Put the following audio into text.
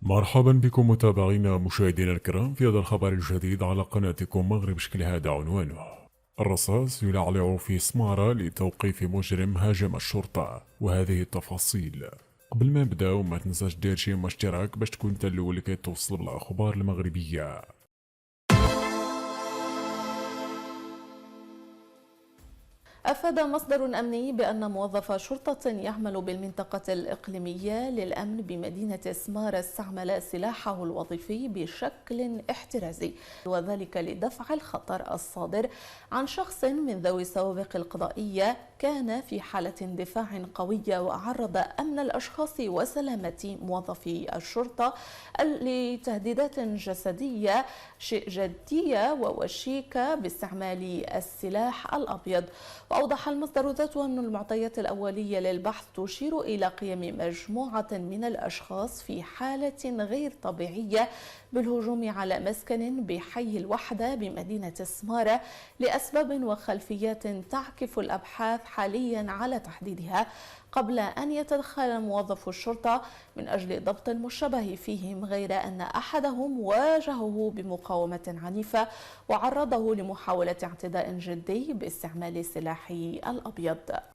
مرحبا بكم متابعينا مشاهدينا الكرام في هذا الخبر الجديد على قناتكم مغرب بشكل. هذا عنوانه: الرصاص يلعلع في سمارة لتوقيف مجرم هاجم الشرطة، وهذه التفاصيل. قبل ما نبداو ما تنساش دير شي اشتراك باش تكون انت الاول اللي كيتوصل بالاخبار المغربية. أفاد مصدر أمني بأن موظف شرطة يعمل بالمنطقة الإقليمية للأمن بمدينة سمارة استعمل سلاحه الوظيفي بشكل احترازي، وذلك لدفع الخطر الصادر عن شخص من ذوي السوابق القضائية كان في حالة دفاع قوية، وعرض أمن الأشخاص وسلامة موظفي الشرطة لتهديدات جسدية جدية ووشيكة باستعمال السلاح الأبيض. وأوضح المصدر ذاته أن المعطيات الأولية للبحث تشير إلى قيام مجموعة من الأشخاص في حالة غير طبيعية بالهجوم على مسكن بحي الوحدة بمدينة سمارة لأسباب وخلفيات تعكف الأبحاث حاليا على تحديدها، قبل أن يتدخل موظف الشرطة من أجل ضبط المشتبه فيهم، غير أن أحدهم واجهه بمقاومة عنيفة وعرضه لمحاولة اعتداء جدي باستعمال سلاحه الأبيض.